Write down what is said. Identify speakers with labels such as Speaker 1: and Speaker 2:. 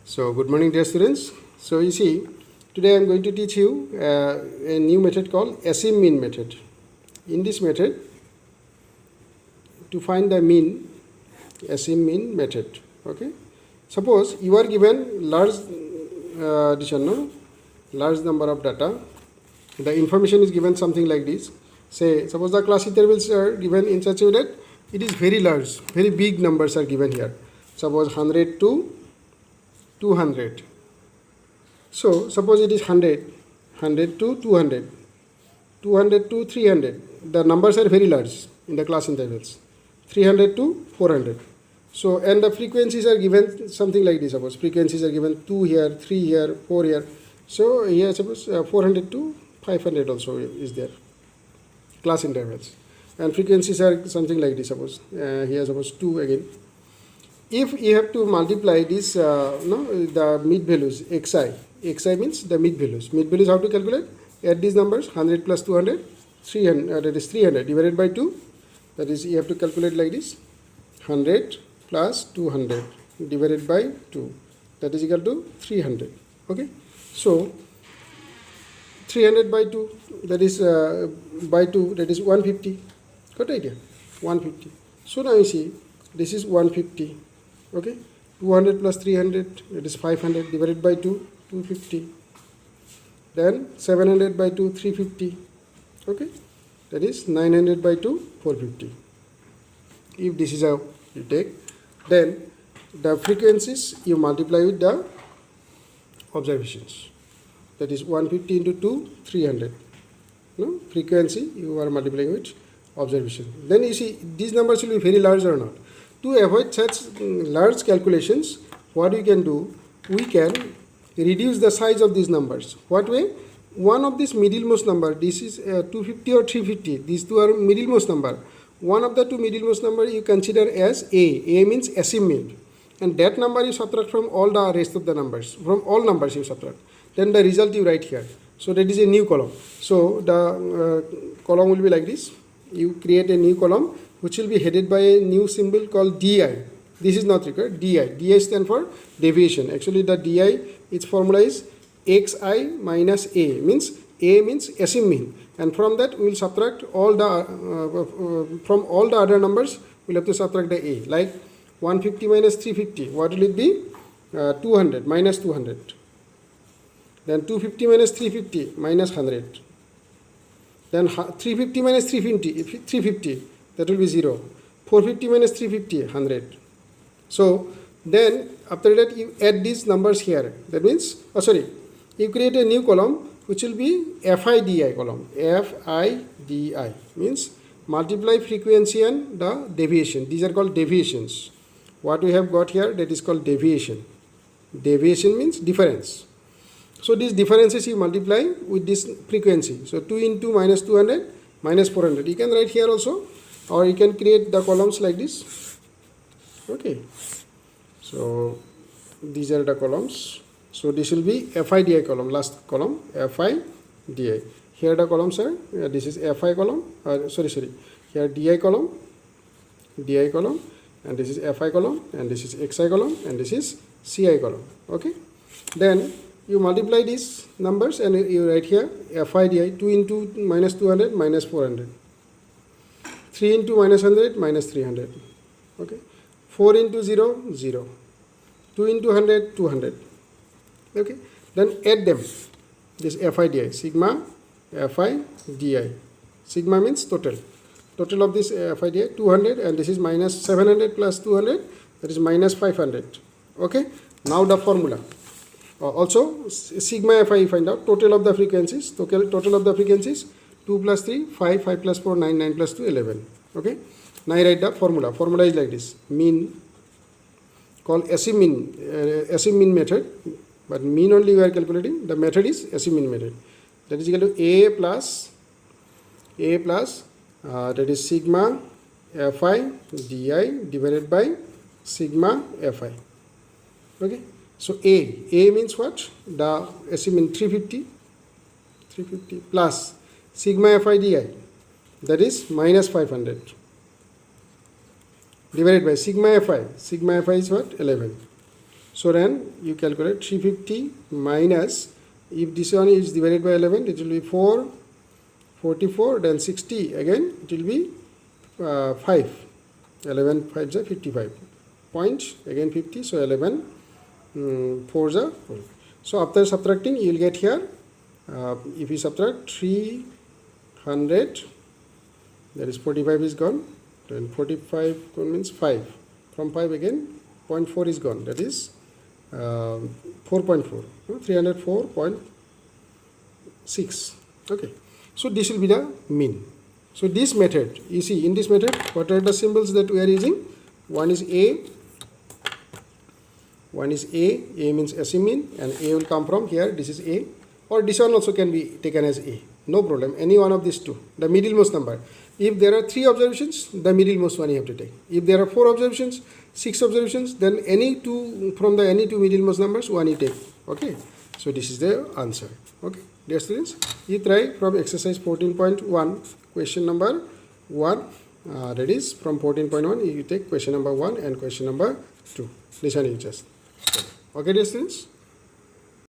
Speaker 1: So good morning dear students. So you see, today I am going to teach you a new method called asymean method. In this method, to find the mean, asymean method. Okay. Suppose you are given large large number of data. The information is given something like this. Say, suppose the class intervals are given in such a way that it is very large, very big numbers are given here. Suppose 100 to 200. So suppose it is 100, 100 to 200, 200 to 300. The numbers are very large in the class intervals. 300 to 400. So, and the frequencies are given something like this. Suppose frequencies are given 2 here, 3 here, 4 here. So here suppose 400 to 500 also is there. Class intervals. And frequencies are something like this. Suppose here suppose 2 again. If you have to multiply this, the mid values, xi means the mid values. Mid values how to calculate? Add these numbers, 100 plus 200, 300, that is 300 divided by 2. That is, you have to calculate like this, 100 plus 200 divided by 2. That is equal to 300. Okay. So, 300 by 2, that is by 2, that is 150. Got the idea? 150. So, now you see, this is 150. Okay, 200 plus 300, it is 500 divided by 2, 250. Then 700 by 2, 350. Okay, that is 900 by 2, 450. If this is how you take, then the frequencies you multiply with the observations. That is 150 into 2, 300. No, frequency you are multiplying with observation. Then you see these numbers will be very large or not. To avoid such large calculations, what we can do, we can reduce the size of these numbers. What way? One of this middlemost number, this is 250 or 350, these two are middlemost number. One of the two middlemost number you consider as A. A means asymean. And that number you subtract from all the rest of the numbers. From all numbers you subtract. Then the result you write here. So that is a new column. So the column will be like this. You create a new column, which will be headed by a new symbol called DI. This is not required, DI. DI stands for deviation. Actually, the DI, its formula is xi minus A. Means A means asymean. And from that, we will subtract all the, from all the other numbers, we will have to subtract the A. Like 150 minus 350, what will it be? 200, minus 200. Then 250 minus 350, minus 100. Then 350 minus 350, that will be 0. 450 minus 350, 100. So then after that you add these numbers here. That means, you create a new column which will be FIDI column. FIDI means multiply frequency and the deviation. These are called deviations. What we have got here, that is called deviation. Deviation means difference. So these differences you multiply with this frequency. So 2 into minus 200 minus 400. You can write here also, or you can create the columns like this. Okay. So these are the columns. So this will be FIDI column, last column, FIDI. Here the columns are, this is FI column, here DI column, and this is FI column, and this is XI column, and this is CI column. Okay. Then you multiply these numbers and you write here FIDI 2 into minus 200 minus 400. 3 into minus 100 minus 300. Okay. 4 into 0, 0. 2 into 100, 200. Okay. Then add them. This FIDI, sigma FIDI. Sigma means total. Total of this FIDI 200, and this is minus 700 plus 200, that is minus 500. Okay. Now the formula. Also sigma Fi find out total of the frequencies. Total of the frequencies 2 plus 3, 5, 5 plus 4, 9, 9 plus 2, 11. Okay. Now I write the formula. Formula is like this. Mean, called asymean method. But mean only we are calculating. The method is asymean method. That is equal to A plus that is sigma Fi Di divided by sigma Fi. Okay. So A means what? The asymean 350 plus sigma FIDI, that is minus 500, divided by sigma Fi. Sigma Fi is what? 11. So then you calculate 350 minus, if this one is divided by 11, it will be 4, 44, then 60, again it will be 5. 11 5 is 55. Point, again 50, so 11 4 is 4. So after subtracting, you will get here, if you subtract 300, that is 45 is gone, then 45 means 5. From 5 again, 0.4 is gone, that is 4.4, 304.6. Okay, so this will be the mean. So this method, you see in this method, what are the symbols that we are using? One is A, A means SE mean, and A will come from here, this is A, or this one also can be taken as A, no problem, any one of these two, the middlemost number. If there are 3 observations, the middlemost one you have to take. If there are 4 observations, 6 observations, then any two, from the any two middlemost numbers, one you take. Okay, so this is the answer. Okay, dear students, you try from exercise 14.1, question number 1, that is from 14.1, you take question number 1 and question number 2. Listen you just. Okay, dear students.